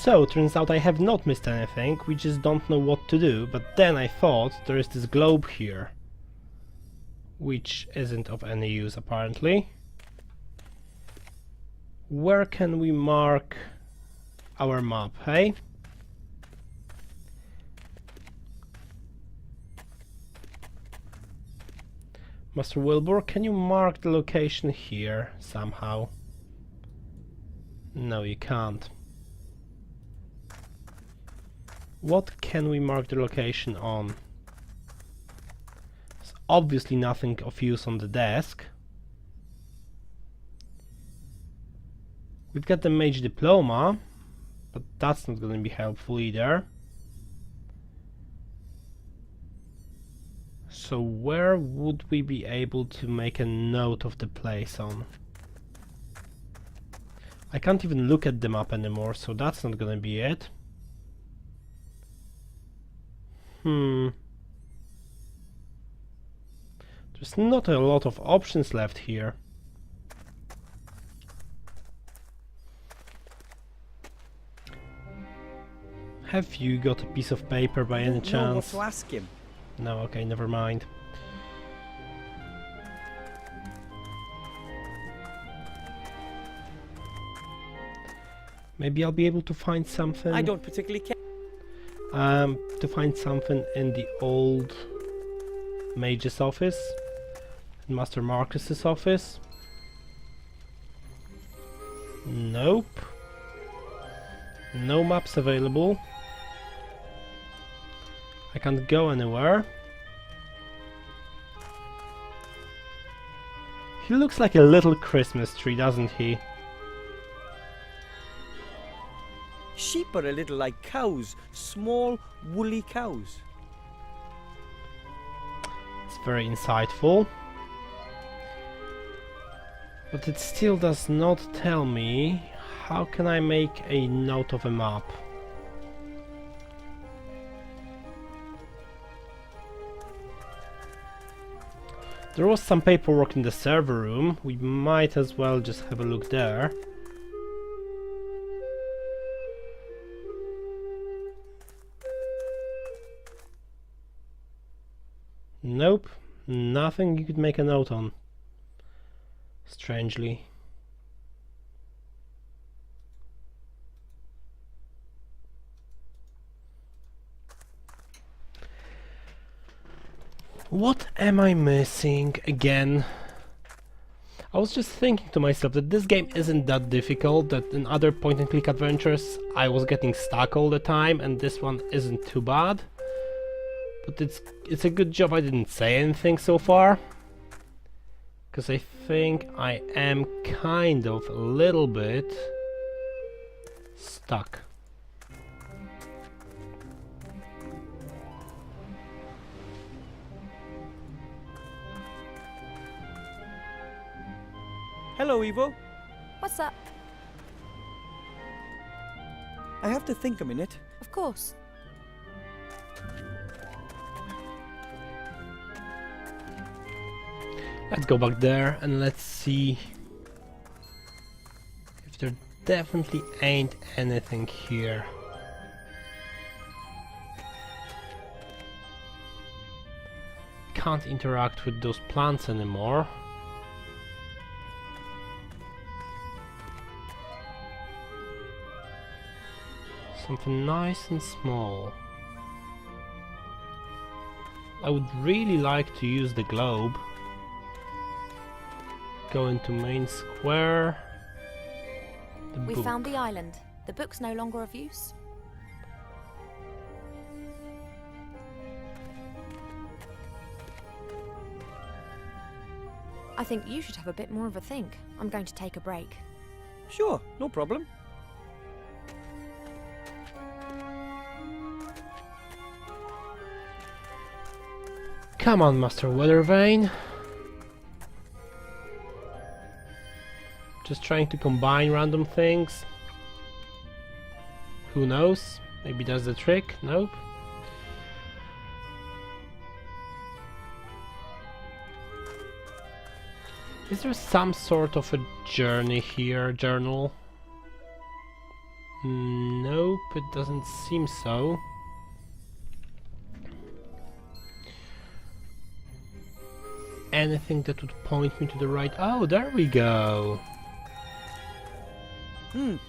So, turns out I have not missed anything, we just don't know what to do, but then I thought there is this globe here, which isn't of any use apparently. Where can we mark our map, hey? Master Wilbur, can you mark the location here somehow? No, you can't. What can we mark the location on? There's obviously nothing of use on the desk. We've got the Mage Diploma, but that's not going to be helpful either. So where would we be able to make a note of the place on? I can't even look at the map anymore, so that's not gonna be it. There's not a lot of options left here. Have you got a piece of paper by any chance? I don't know what to ask him. No, okay, never mind. Maybe I'll be able to find something. I don't particularly care. To find something in the old Mage's office, and Master Marcus's office. Nope. No maps available. I can't go anywhere. He looks like a little Christmas tree, doesn't he? Sheep are a little like cows, small, woolly cows. It's very insightful. But it still does not tell me how can I make a note of a map. There was some paperwork in the server room, we might as well just have a look there. Nope, nothing you could make a note on, strangely. What am I missing again? I was just thinking to myself that this game isn't that difficult, that in other point-and-click adventures I was getting stuck all the time, and this one isn't too bad. But it's a good job I didn't say anything so far, because I think I am kind of a little bit stuck. Hello, Evo. What's up? I have to think a minute. Of course. Let's go back there and let's see if there definitely ain't anything here. Can't interact with those plants anymore. Something nice and small. I would really like to use the globe. Go into main square. We found the island. The book's no longer of use. I think you should have a bit more of a think. I'm going to take a break. Sure, no problem. Come on, Master Weathervane. Just trying to combine random things. Who knows? Maybe that's the trick? Nope. Is there some sort of a journey here? Journal? Nope. Nope, it doesn't seem so. Anything that would point me to the right... Oh, there we go!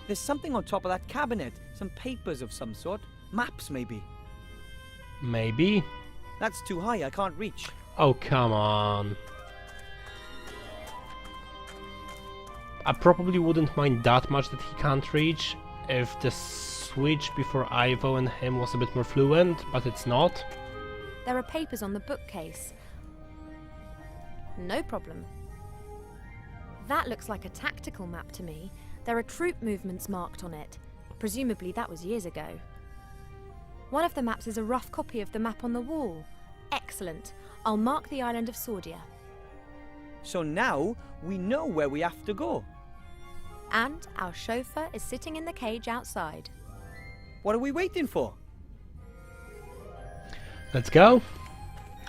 There's something on top of that cabinet. Some papers of some sort. Maps, maybe. Maybe? That's too high, I can't reach. Oh, come on. I probably wouldn't mind that much that he can't reach if the switch before Ivo and him was a bit more fluent, but it's not. There are papers on the bookcase. No problem. That looks like a tactical map to me. There are troop movements marked on it. Presumably that was years ago. One of the maps is a rough copy of the map on the wall. Excellent. I'll mark the island of Sordia. So now we know where we have to go. And our chauffeur is sitting in the cage outside. What are we waiting for? Let's go.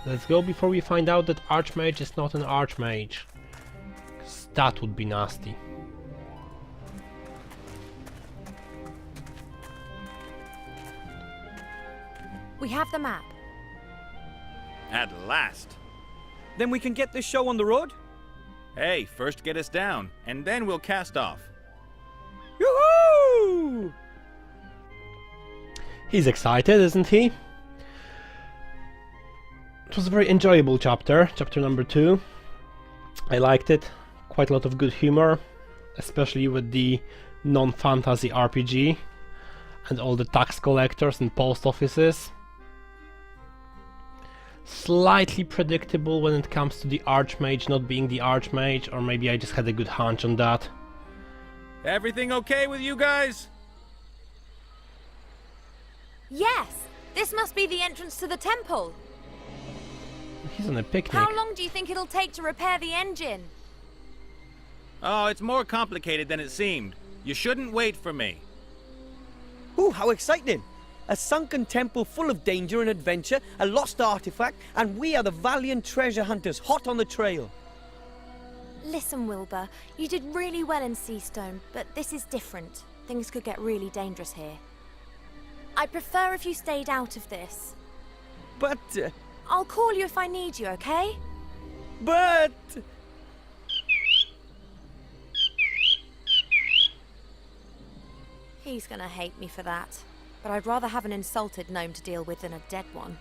Let's go before we find out that Archmage is not an Archmage. 'Cause that would be nasty. We have the map. At last. Then we can get this show on the road? Hey, first get us down, and then we'll cast off. Yoo-hoo! He's excited, isn't he? It was a very enjoyable chapter, chapter number 2. I liked it. Quite a lot of good humor, especially with the non-fantasy RPG and all the tax collectors and post offices. Slightly predictable when it comes to the Archmage not being the Archmage, or maybe I just had a good hunch on that. Everything okay with you guys? Yes! This must be the entrance to the temple. He's on a picnic. How long do you think it'll take to repair the engine? Oh, it's more complicated than it seemed. You shouldn't wait for me. Ooh, how exciting! A sunken temple full of danger and adventure, a lost artifact, and we are the valiant treasure hunters hot on the trail. Listen, Wilbur, you did really well in Seastone, but this is different. Things could get really dangerous here. I'd prefer if you stayed out of this. But... I'll call you if I need you, okay? but... He's gonna hate me for that. But I'd rather have an insulted gnome to deal with than a dead one.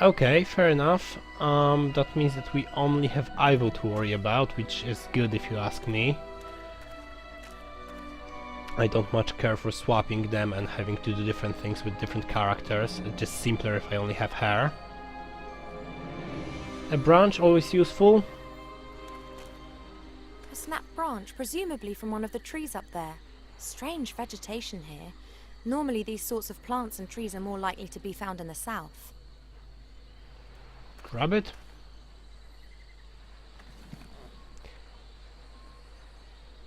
Okay, fair enough. That means that we only have Ivo to worry about, which is good if you ask me. I don't much care for swapping them and having to do different things with different characters. It's just simpler if I only have her. A branch, always useful. A snapped branch, presumably from one of the trees up there. Strange vegetation here. Normally these sorts of plants and trees are more likely to be found in the south. Grab it.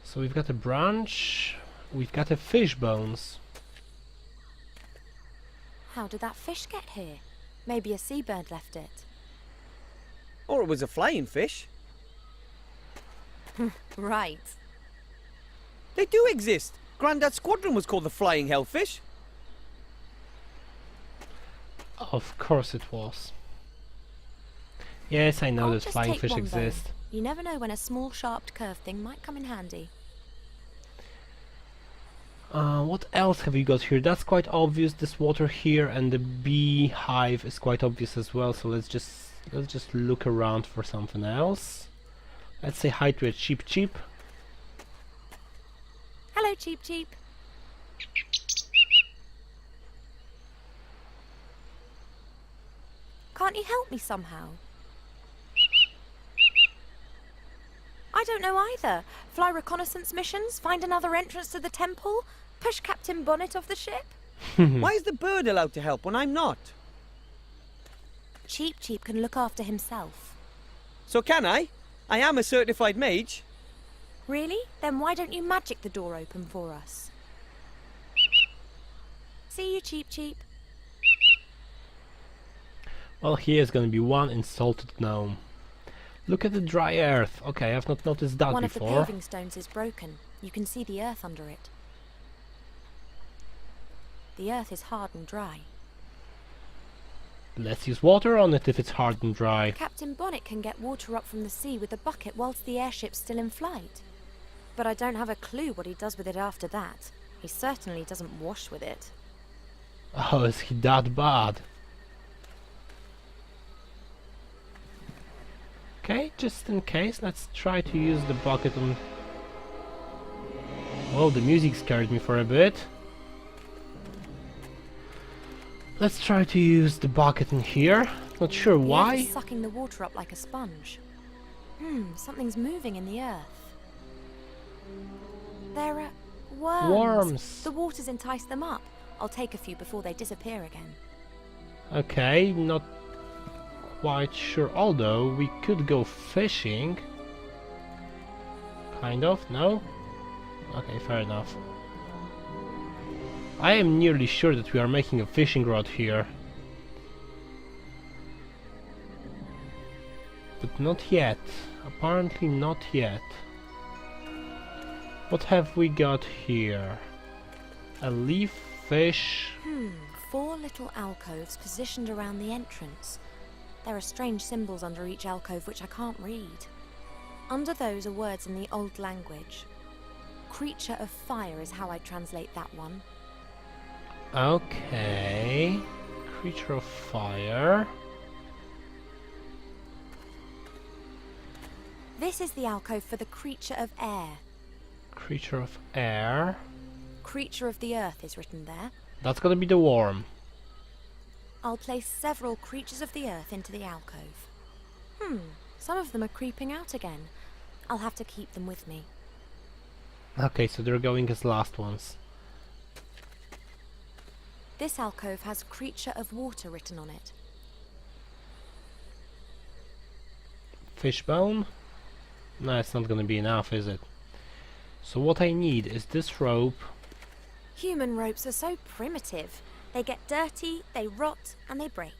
So we've got a branch. We've got a fish bones. How did that fish get here? Maybe a seabird left it. or it was a flying fish. Right. They do exist. Grandad's squadron was called the Flying Hellfish. Of course it was. Yes, I know I'll that just flying take fish one, though. exist. You never know when a small, sharp, curved thing might come in handy. What else have we got here? That's quite obvious. This water here and the beehive is quite obvious as well. So let's just look around for something else. Let's say hi to a Cheep Cheep. Hello, Cheep Cheep. Can't you help me somehow? I don't know either. Fly reconnaissance missions, find another entrance to the temple, push Captain Bonnet off the ship? Why is the bird allowed to help when I'm not? Cheep Cheep can look after himself. So can I? I am a certified mage. Really? Then why don't you magic the door open for us? See you, Cheep Cheep. Well, here's gonna be one insulted gnome. Look at the dry earth. Okay, I've not noticed that One of the before. paving stones is broken. You can see the earth under it. The earth is hard and dry. Let's use water on it if it's hard and dry. Captain Bonnet can get water up from the sea with a bucket whilst the airship's still in flight. But I don't have a clue what he does with it after that. He certainly doesn't wash with it. Oh, is he that bad? Okay, just in case, let's try to use the bucket on... Well, the music scared me for a bit. Let's try to use the bucket in here. Not sure The earth why. is sucking the water up like a sponge. Something's moving in the earth. There are worms. Worms. The water's enticed them up. I'll take a few before they disappear again. Okay, not quite sure. Although we could go fishing. Kind of, no? Okay, fair enough. I am nearly sure that we are making a fishing rod here. But not yet. Apparently not yet. What have we got here? A leaf fish. 4 little alcoves positioned around the entrance. There are strange symbols under each alcove which I can't read. Under those are words in the old language. Creature of fire is how I translate that one. Okay. Creature of fire. This is the alcove for the creature of air. Creature of air. Creature of the earth is written there. That's gonna be the worm. I'll place several creatures of the earth into the alcove. Some of them are creeping out again. I'll have to keep them with me. Okay, so they're going as last ones. This alcove has creature of water written on it. Fishbone? No, it's not gonna be enough, is it? So what I need is this rope. Human ropes are so primitive. They get dirty, they rot, and they break.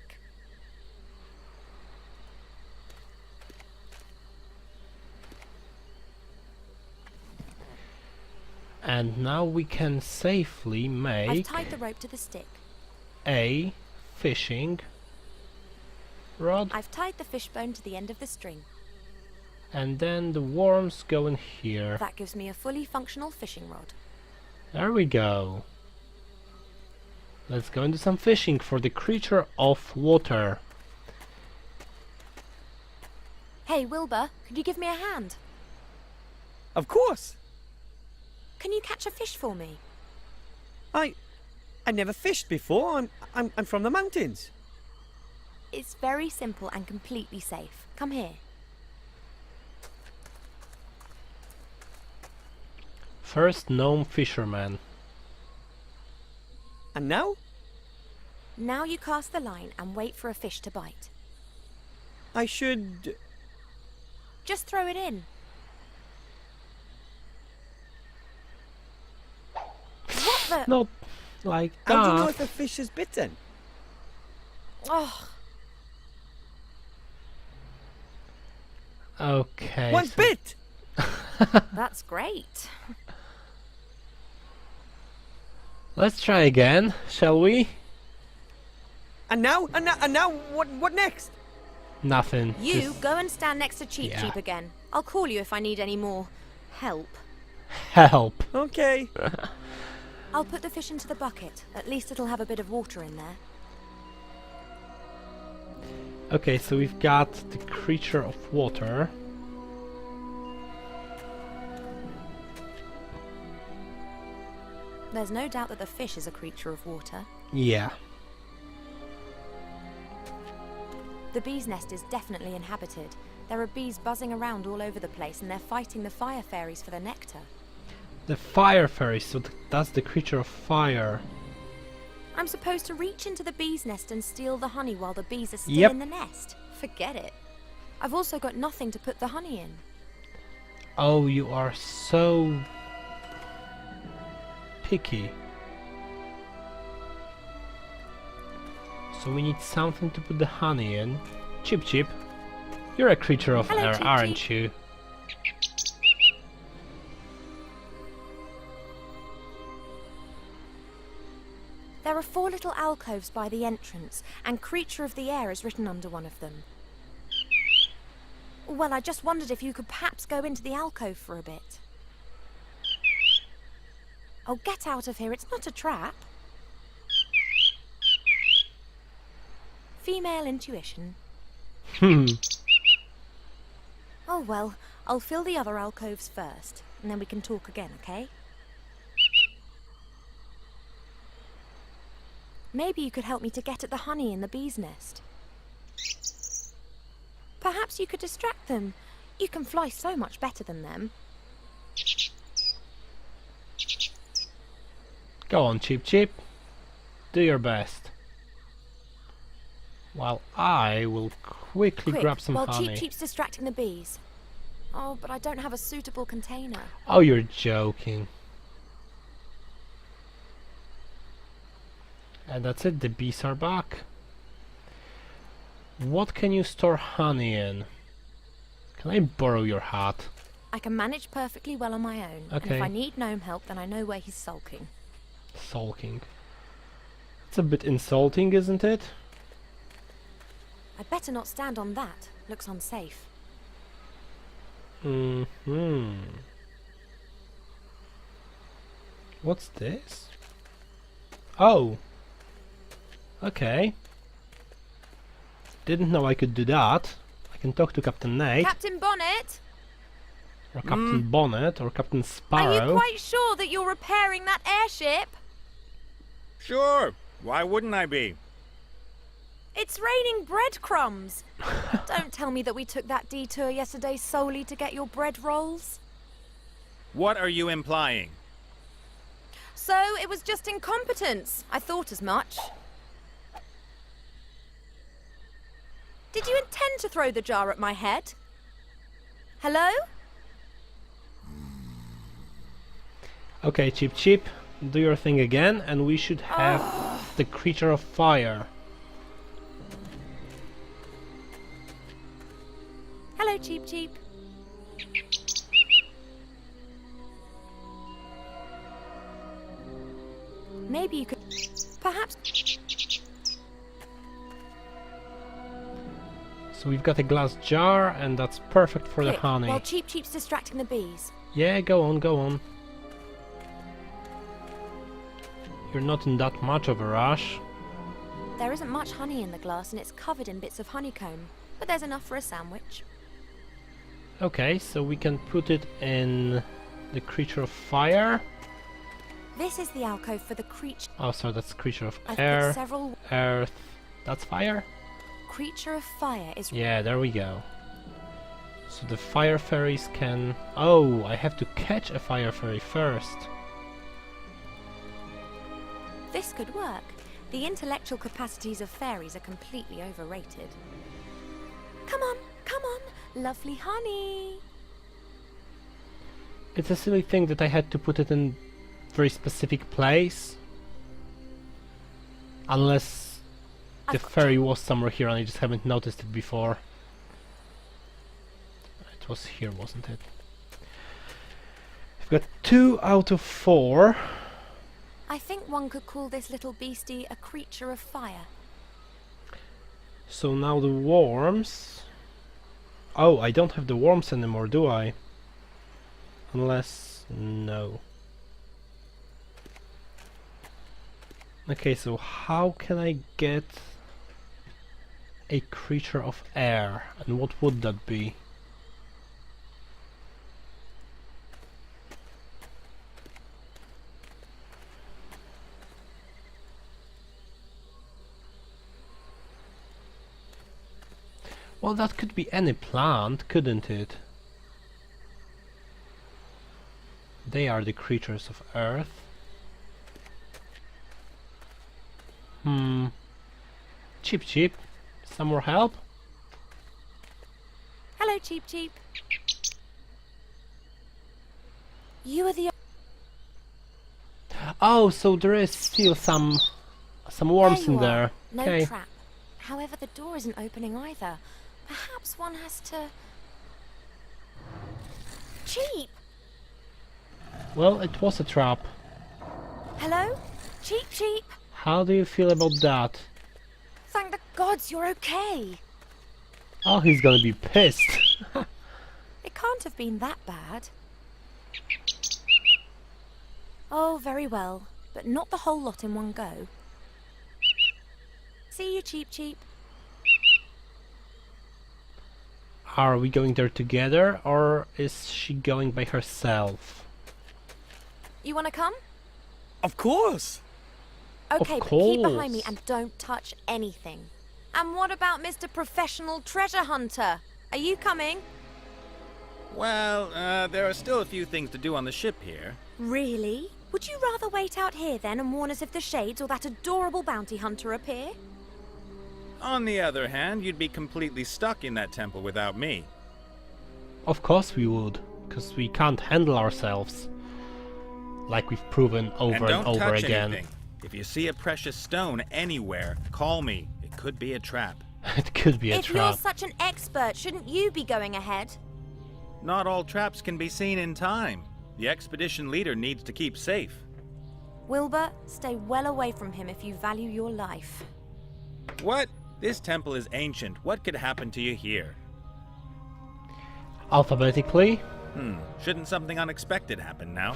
And now we can safely I've make tied the rope to the stick. a fishing rod. I've tied the fishbone to the end of the string. And then the worms go in here. That gives me a fully functional fishing rod. There we go. Let's go and do some fishing for the creature of water. Hey, Wilbur, could you give me a hand? Of course. Can you catch a fish for me? I never fished before. I'm from the mountains. It's very simple and completely safe. Come here. First gnome fisherman. And now? Now you cast the line and wait for a fish to bite. I should... Just throw it in. What the... Not like that. How do you know if a fish is bitten? Oh, Okay. One bit! that's great. Let's try again, shall we? And now? And now what next? Nothing. You Just go and stand next to Cheap Yeah. Cheap again. I'll call you if I need any more help. help. Okay. I'll put the fish into the bucket. At least it'll have a bit of water in there. Okay, so we've got the creature of water. There's no doubt that the fish is a creature of water. Yeah. The bee's nest is definitely inhabited. There are bees buzzing around all over the place and they're fighting the fire fairies for the nectar. The fire fairy, so that's the creature of fire. I'm supposed to reach into the bee's nest and steal the honey while the bees are still Yep. in the nest. Forget it. I've also got nothing to put the honey in. Oh, you are so picky. So we need something to put the honey in. Chip Chip, you're a creature of Hello, air, Chip aren't Chip. you? There are 4 little alcoves by the entrance, and Creature of the Air is written under one of them. Well, I just wondered if you could perhaps go into the alcove for a bit. Oh, get out of here, it's not a trap. Female intuition. Oh well, I'll fill the other alcoves first, and then we can talk again, okay? Maybe you could help me to get at the honey in the bee's nest. Perhaps you could distract them. You can fly so much better than them. Go on, Cheep Cheep. Do your best. While I will quickly Quick, grab some while honey. Cheep Cheep's distracting the bees. Oh, but I don't have a suitable container. Oh, you're joking. And that's it, the bees are back. What can you store honey in? Can I borrow your hat? I can manage perfectly well on my own. And Okay. if I need gnome help, then I know where he's sulking. Sulking. It's a bit insulting, isn't it? I'd better not stand on that. Looks unsafe. What's this? Oh. Okay. Didn't know I could do that. I can talk to Captain Nate, Captain Bonnet! or Captain Bonnet, or Captain Are Sparrow. you quite sure that you're repairing that airship? Sure. Why wouldn't I be? It's raining breadcrumbs. Don't tell me that we took that detour yesterday solely to get your bread rolls. What are you implying? So it was just incompetence. I thought as much. Did you intend to throw the jar at my head? Hello? Okay, Cheep Cheep, do your thing again, and we should have the creature of fire. Hello, Cheep Cheep. Maybe you could... Perhaps... So we've got a glass jar, and that's perfect for the Quick, honey. while Cheep Cheep's distracting the bees. Yeah, go on, go on. You're not in that much of a rush. There isn't much honey in the glass and it's covered in bits of honeycomb, but there's enough for a sandwich. Okay, so we can put it in the creature of fire. This is the alcove for the creature. Oh, sorry, that's creature of I've air, put several... earth. That's fire? Creature of fire is... Yeah, there we go. So the fire fairies can... Oh, I have to catch a fire fairy first. This could work. The intellectual capacities of fairies are completely overrated. Come on, lovely honey. It's a silly thing that I had to put it in very specific place. Unless the I've got fairy was somewhere here and I just haven't noticed it before. It was here, wasn't it? We've got 2 out of 4. I think one could call this little beastie a creature of fire. So now the worms... Oh, I don't have the worms anymore, do I? Unless... no. Okay, so how can I get a creature of air? And what would that be? Well, that could be any plant, couldn't it? They are the creatures of earth. Cheep Cheep, some more help? Hello, Cheep Cheep. You are the... Oh, so there is still some worms you in are. there. No Okay. trap. However, the door isn't opening either. Perhaps one has to... Cheep! Well, it was a trap. Hello? Cheep Cheep! How do you feel about that? Thank the gods you're okay. Oh, he's gonna be pissed. It can't have been that bad. Oh, very well, but not the whole lot in one go. See you, Cheep Cheep. Are we going there together, or is she going by herself? You want to come? Of course! Okay, but keep behind me course. and don't touch anything. And what about Mr. Professional Treasure Hunter? Are you coming? Well, there are still a few things to do on the ship here. Really? Would you rather wait out here then and warn us if the Shades or that adorable bounty hunter appear? On the other hand, you'd be completely stuck in that temple without me. Of course we would, because we can't handle ourselves. Like we've proven over And and don't over touch again. anything. If you see a precious stone anywhere, call me. It could be a trap. It could be a If you're trap. such an expert, shouldn't you be going ahead? Not all traps can be seen in time. The expedition leader needs to keep safe. Wilbur, stay well away from him if you value your life. What? This temple is ancient. What could happen to you here? Alphabetically? Shouldn't something unexpected happen now?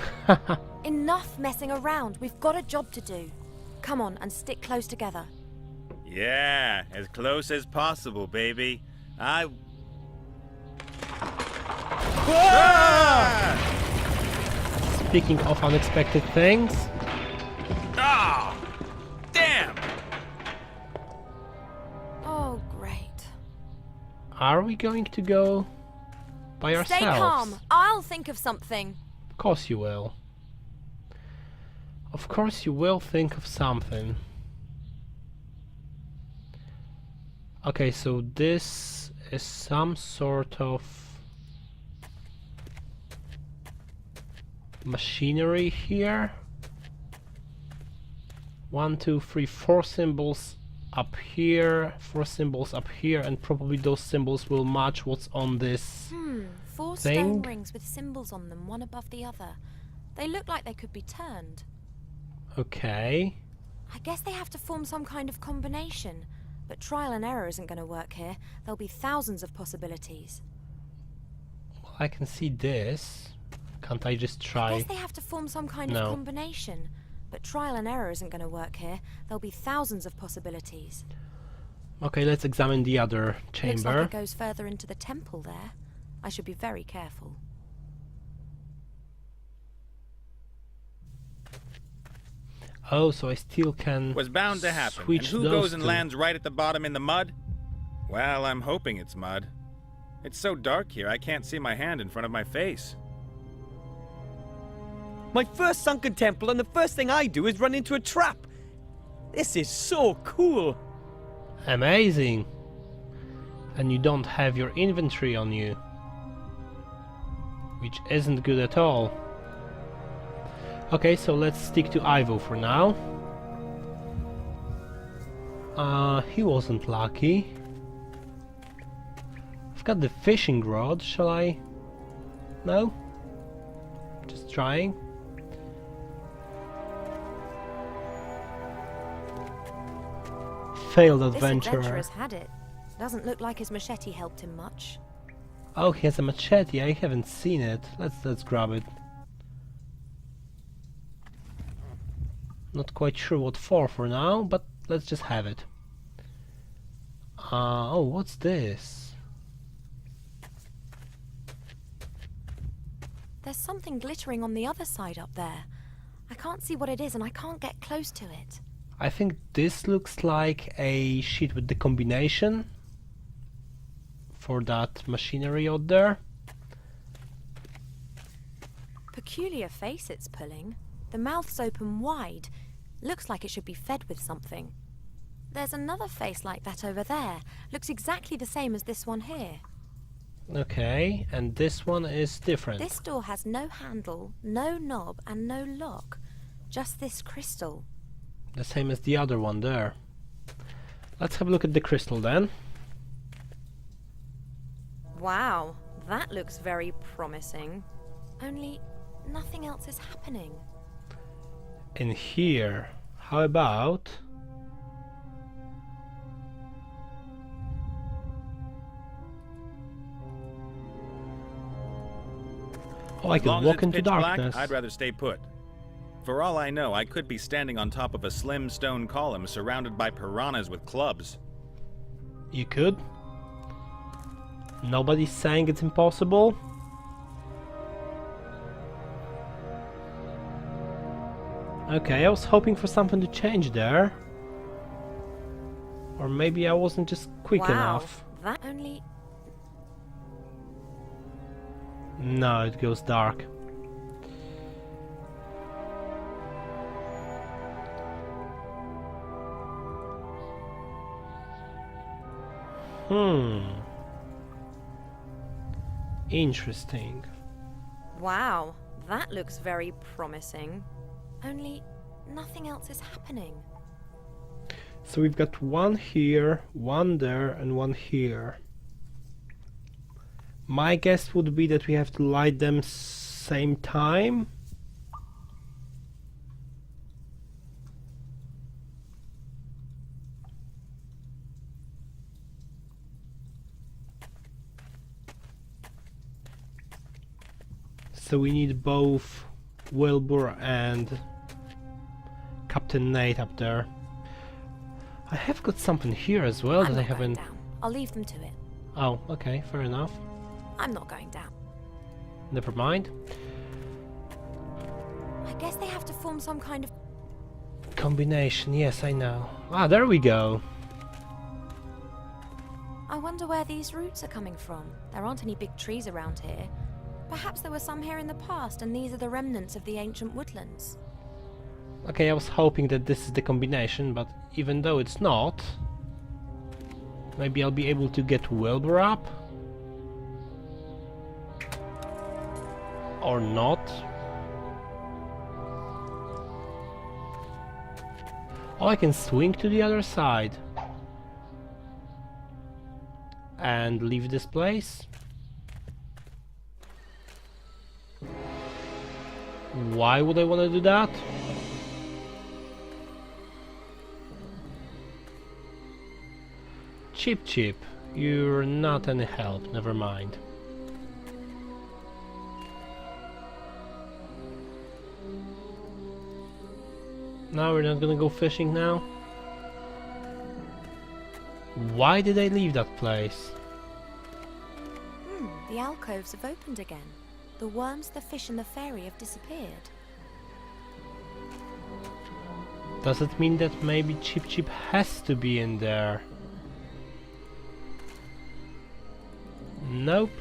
Enough messing around. We've got a job to do. Come on and stick close together. Yeah, as close as possible, baby. Ah! Speaking of unexpected things, Ah! Damn! Oh, great. are we going to go by ourselves? Stay calm. I'll think of something. Of course you will. Of course you will think of something. Okay, so this is some sort of machinery here. 1, 2, 3, 4 symbols up here, 4 symbols up here, and probably those symbols will match what's on this. 4 Thing. stone rings with symbols on them, one above the other. They look like they could be turned. Okay. I guess they have to form some kind of combination. But trial and error isn't going to work here. There'll be thousands of possibilities. Well, I can see this. Can't I just I try? guess they have to form some kind No. of combination. But trial and error isn't going to work here. There'll be thousands of possibilities. Okay, let's examine the other Looks chamber. like it goes further into the temple there. I should be very careful. Oh, so I still can Was bound to happen. And switch who those goes and two. lands right at the bottom in the mud? Well, I'm hoping it's mud. It's so dark here, I can't see my hand in front of my face. My first sunken temple, and the first thing I do is run into a trap. This is so cool. Amazing. And you don't have your inventory on you, which isn't good at all. Okay, so let's stick to Ivo for now. He wasn't lucky. I've got the fishing rod, shall I? No? Just trying. Failed This adventurer. adventurer's had it. Doesn't look like his machete helped him much. Oh, he has a machete. I haven't seen it. Let's grab it. Not quite sure what for now, but let's just have it. Oh, what's this? There's something glittering on the other side up there. I can't see what it is and I can't get close to it. I think this looks like a sheet with the combination for that machinery out there. Peculiar face it's pulling. The mouth's open wide. Looks like it should be fed with something. There's another face like that over there. Looks exactly the same as this one here. Okay, and this one is different. This door has no handle, no knob, and no lock. Just this crystal. The same as the other one there. Let's have a look at the crystal then. Wow, that looks very promising. Only nothing else is happening. In here, How about... Oh, I As long can as walk it's into pitch black, darkness. I'd rather stay put. For all I know, I could be standing on top of a slim stone column surrounded by piranhas with clubs. You could. Nobody's saying it's impossible. Okay, I was hoping for something to change there. Or maybe I wasn't just quick Wow, enough. that only... No, it goes dark. Interesting. Wow, that looks very promising. Only nothing else is happening. So we've got one here, one there, and one here. My guess would be that we have to light them same time. So we need both Wilbur and Captain Nate up there. I have got something here as well I'm that I not going haven't... down. I'll leave them to it. Oh, okay, fair enough. I'm not going down. Never mind. I guess they have to form some kind of... Combination, yes, I know. Ah, there we go. I wonder where these roots are coming from. There aren't any big trees around here. Perhaps there were some here in the past, and these are the remnants of the ancient woodlands. Okay, I was hoping that this is the combination, but even though it's not, maybe I'll be able to get Wilbur up? Or not? Oh, I can swing to the other side. And leave this place? Why would I want to do that? Chip Chip, you're not any help, never mind. Now we're not gonna go fishing now? Why did I leave that place? The alcoves have opened again. The worms, the fish, and the fairy have disappeared. Does it mean that maybe Chip Chip has to be in there? Nope.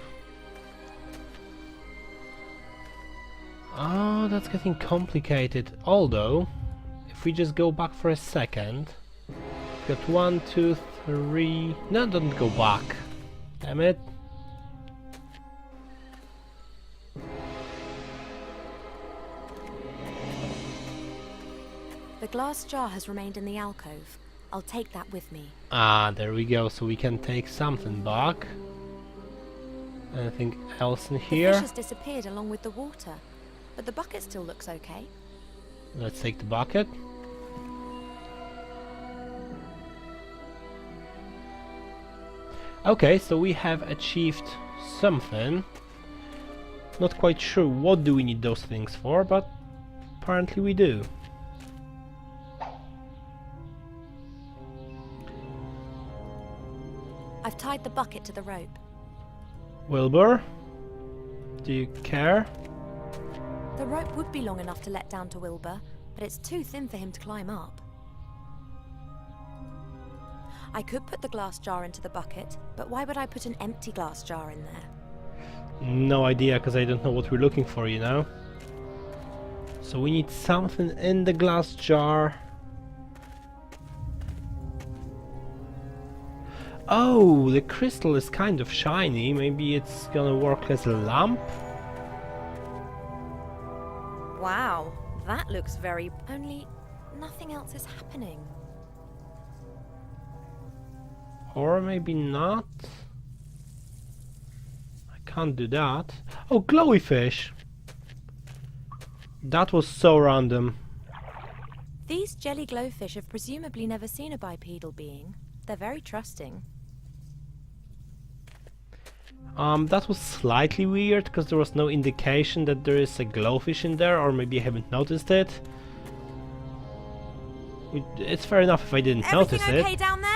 Oh, that's getting complicated. Although, if we just go back for a second, we've got 1, 2, 3. No, don't go back. Damn it. The glass jar has remained in the alcove. I'll take that with me. Ah, there we go. So we can take something back. Anything else in The here? fish has disappeared along with the water, but the bucket still looks okay. Let's take the bucket. Okay, so we have achieved something. Not quite sure what do we need those things for, but apparently we do. I've tied the bucket to the rope. Wilbur, do you care? The rope would be long enough to let down to Wilbur, but it's too thin for him to climb up. I could put the glass jar into the bucket, but why would I put an empty glass jar in there? No idea, because I don't know what we're looking for, you know? So we need something in the glass jar. Oh, the crystal is kind of shiny. Maybe it's gonna work as a lamp? Wow, that looks very... Only nothing else is happening. Or maybe not? I can't do that. Oh, glowy fish! That was so random. These jelly glowfish have presumably never seen a bipedal being. They're very trusting. That was slightly weird, because there was no indication that there is a glowfish in there, or maybe I haven't noticed it. It's fair enough if I didn't notice it. Everything okay down there?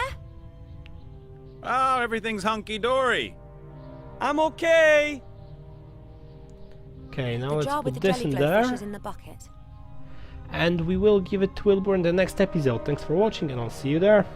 Oh, everything's hunky-dory. I'm okay. Okay, now The let's jar with put the this jelly in glowfish there. is in the bucket. And we will give it to Wilbur in the next episode. Thanks for watching, and I'll see you there.